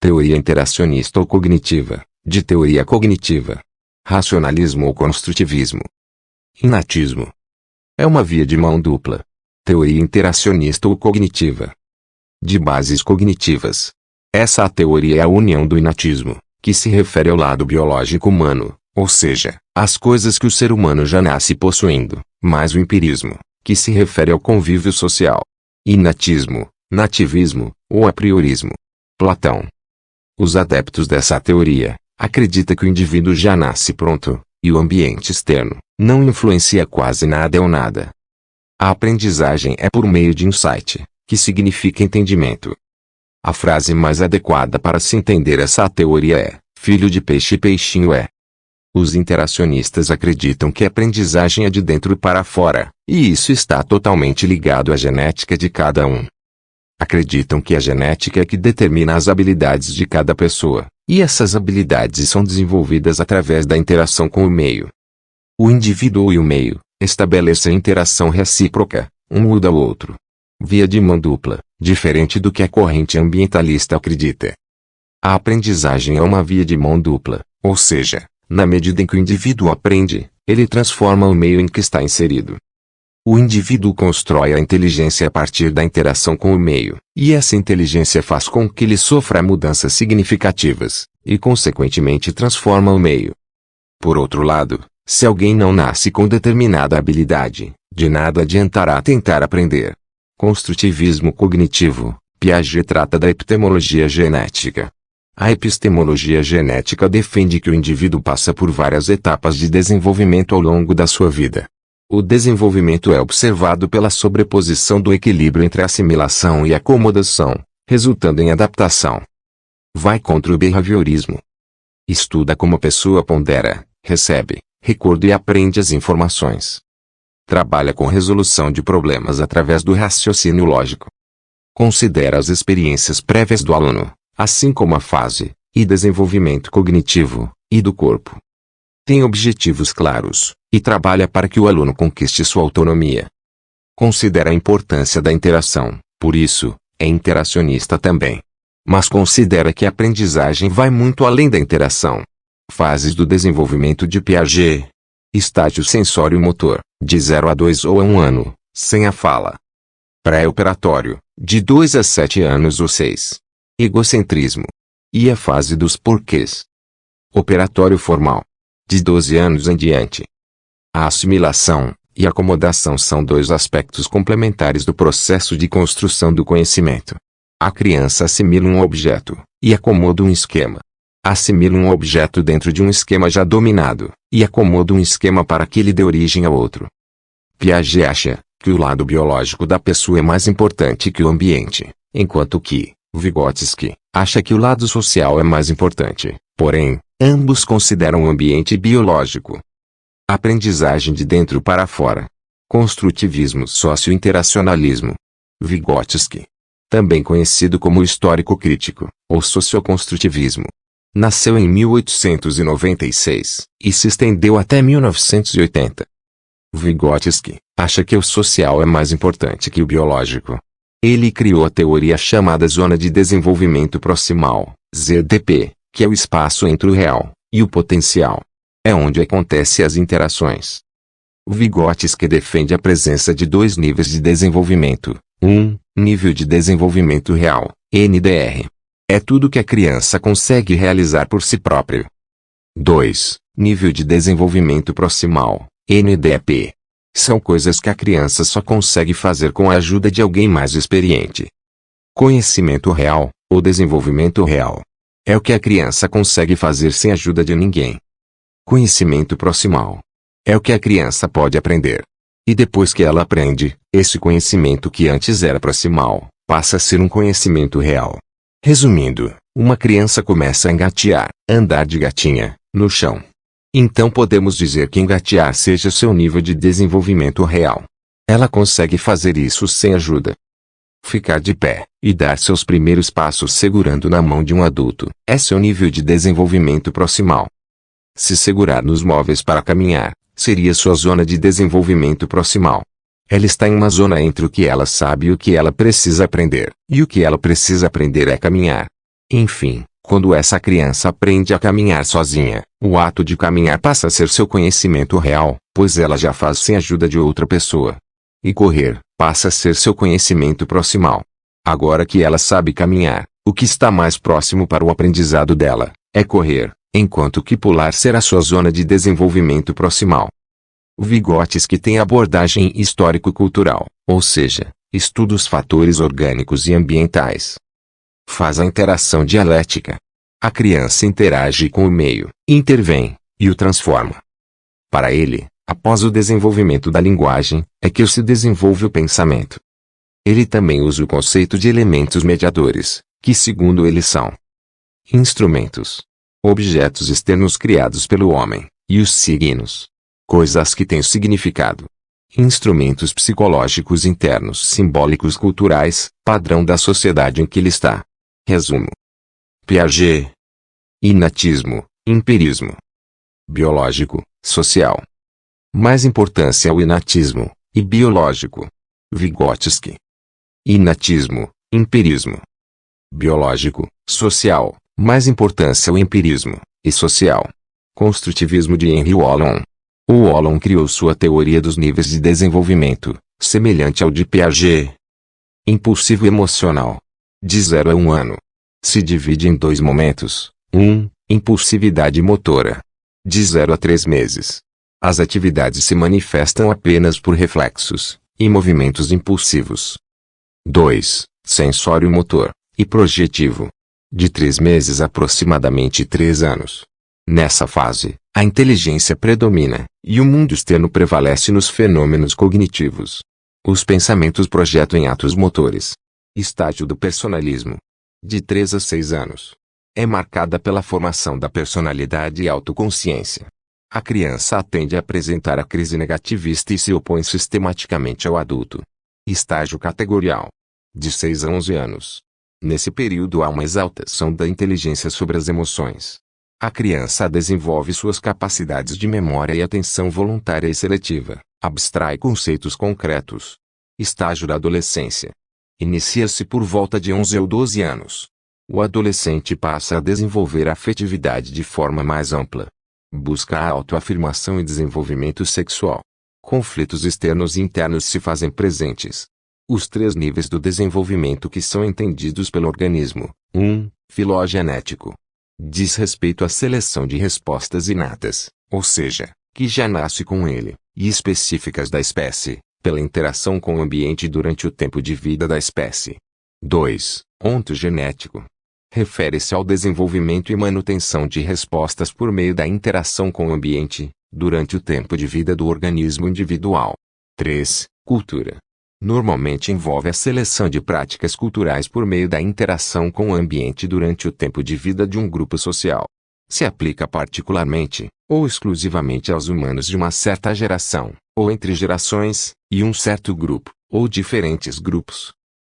Teoria interacionista ou cognitiva, de teoria cognitiva. Racionalismo ou construtivismo. Inatismo. É uma via de mão dupla. Teoria interacionista ou cognitiva. De bases cognitivas. Essa teoria é a união do inatismo, que se refere ao lado biológico humano, ou seja, às coisas que o ser humano já nasce possuindo, mais o empirismo, que se refere ao convívio social. Inatismo, nativismo, ou apriorismo. Platão. Os adeptos dessa teoria acreditam que o indivíduo já nasce pronto, e o ambiente externo não influencia quase nada ou nada. A aprendizagem é por meio de insight, que significa entendimento. A frase mais adequada para se entender essa teoria é: filho de peixe peixinho é. Os interacionistas acreditam que a aprendizagem é de dentro para fora, e isso está totalmente ligado à genética de cada um. Acreditam que a genética é que determina as habilidades de cada pessoa, e essas habilidades são desenvolvidas através da interação com o meio. O indivíduo e o meio estabelecem interação recíproca, um muda o outro. Via de mão dupla, diferente do que a corrente ambientalista acredita. A aprendizagem é uma via de mão dupla, ou seja, na medida em que o indivíduo aprende, ele transforma o meio em que está inserido. O indivíduo constrói a inteligência a partir da interação com o meio, e essa inteligência faz com que ele sofra mudanças significativas, e consequentemente transforma o meio. Por outro lado, se alguém não nasce com determinada habilidade, de nada adiantará tentar aprender. Construtivismo cognitivo. Piaget trata da epistemologia genética. A epistemologia genética defende que o indivíduo passa por várias etapas de desenvolvimento ao longo da sua vida. O desenvolvimento é observado pela sobreposição do equilíbrio entre assimilação e acomodação, resultando em adaptação. Vai contra o behaviorismo. Estuda como a pessoa pondera, recebe, recorda e aprende as informações. Trabalha com resolução de problemas através do raciocínio lógico. Considera as experiências prévias do aluno, assim como a fase e desenvolvimento cognitivo e do corpo. Tem objetivos claros, e trabalha para que o aluno conquiste sua autonomia. Considera a importância da interação, por isso, é interacionista também. Mas considera que a aprendizagem vai muito além da interação. Fases do desenvolvimento de Piaget. Estágio sensório-motor, de 0 a 2 ou a 1 ano, sem a fala. Pré-operatório, de 2 a 7 anos ou 6. Egocentrismo. E a fase dos porquês. Operatório formal. De 12 anos em diante. A assimilação e acomodação são dois aspectos complementares do processo de construção do conhecimento. A criança assimila um objeto e acomoda um esquema. Assimila um objeto dentro de um esquema já dominado, e acomoda um esquema para que ele dê origem a outro. Piaget acha que o lado biológico da pessoa é mais importante que o ambiente, enquanto que Vygotsky acha que o lado social é mais importante, porém, ambos consideram o ambiente biológico. Aprendizagem de dentro para fora. Construtivismo socio-interacionalismo. Vygotsky, também conhecido como histórico crítico, ou socioconstrutivismo. Nasceu em 1896, e se estendeu até 1980. Vygotsky acha que o social é mais importante que o biológico. Ele criou a teoria chamada Zona de Desenvolvimento Proximal, ZDP, que é o espaço entre o real e o potencial. É onde acontecem as interações. Vygotsky defende a presença de dois níveis de desenvolvimento. Nível de desenvolvimento real, NDR. É tudo que a criança consegue realizar por si próprio. 2. Nível de desenvolvimento proximal, NDP. São coisas que a criança só consegue fazer com a ajuda de alguém mais experiente. Conhecimento real, ou desenvolvimento real. É o que a criança consegue fazer sem ajuda de ninguém. Conhecimento proximal. É o que a criança pode aprender. E depois que ela aprende, esse conhecimento que antes era proximal, passa a ser um conhecimento real. Resumindo, uma criança começa a engatear, andar de gatinha, no chão. Então podemos dizer que engatear seja seu nível de desenvolvimento real. Ela consegue fazer isso sem ajuda. Ficar de pé, e dar seus primeiros passos segurando na mão de um adulto, é seu nível de desenvolvimento proximal. Se segurar nos móveis para caminhar, seria sua zona de desenvolvimento proximal. Ela está em uma zona entre o que ela sabe e o que ela precisa aprender, e o que ela precisa aprender é caminhar. Enfim, quando essa criança aprende a caminhar sozinha, o ato de caminhar passa a ser seu conhecimento real, pois ela já faz sem ajuda de outra pessoa. E correr passa a ser seu conhecimento proximal. Agora que ela sabe caminhar, o que está mais próximo para o aprendizado dela é correr, enquanto que pular será sua zona de desenvolvimento proximal. Vygotsky tem abordagem histórico-cultural, ou seja, estuda os fatores orgânicos e ambientais. Faz a interação dialética. A criança interage com o meio, intervém, e o transforma. Para ele, após o desenvolvimento da linguagem, é que se desenvolve o pensamento. Ele também usa o conceito de elementos mediadores, que segundo ele são instrumentos, objetos externos criados pelo homem, e os signos, coisas que têm significado. Instrumentos psicológicos internos simbólicos culturais, padrão da sociedade em que ele está. Resumo. Piaget. Inatismo, empirismo. Biológico, social. Mais importância ao inatismo, e biológico. Vygotsky. Inatismo, empirismo. Biológico, social, mais importância ao empirismo, e social. Construtivismo de Henry Wallon. O Wallon criou sua teoria dos níveis de desenvolvimento, semelhante ao de Piaget. Impulsivo emocional. De 0 a 1 ano. Se divide em dois momentos. 1. Impulsividade motora. De 0 a 3 meses. As atividades se manifestam apenas por reflexos e movimentos impulsivos. 2. Sensório motor e projetivo. De 3 meses a aproximadamente 3 anos. Nessa fase, a inteligência predomina, e o mundo externo prevalece nos fenômenos cognitivos. Os pensamentos projetam em atos motores. Estágio do personalismo. De 3 a 6 anos. É marcada pela formação da personalidade e autoconsciência. A criança tende a apresentar a crise negativista e se opõe sistematicamente ao adulto. Estágio categorial. De 6 a 11 anos. Nesse período há uma exaltação da inteligência sobre as emoções. A criança desenvolve suas capacidades de memória e atenção voluntária e seletiva, abstrai conceitos concretos. Estágio da adolescência. Inicia-se por volta de 11 ou 12 anos. O adolescente passa a desenvolver a afetividade de forma mais ampla. Busca a autoafirmação e desenvolvimento sexual. Conflitos externos e internos se fazem presentes. Os 3 níveis do desenvolvimento que são entendidos pelo organismo. 1. Filogenético. Diz respeito à seleção de respostas inatas, ou seja, que já nasce com ele, e específicas da espécie, pela interação com o ambiente durante o tempo de vida da espécie. 2. Ontogenético. Refere-se ao desenvolvimento e manutenção de respostas por meio da interação com o ambiente, durante o tempo de vida do organismo individual. 3. Cultura. Normalmente envolve a seleção de práticas culturais por meio da interação com o ambiente durante o tempo de vida de um grupo social. Se aplica particularmente, ou exclusivamente aos humanos de uma certa geração, ou entre gerações, e um certo grupo, ou diferentes grupos.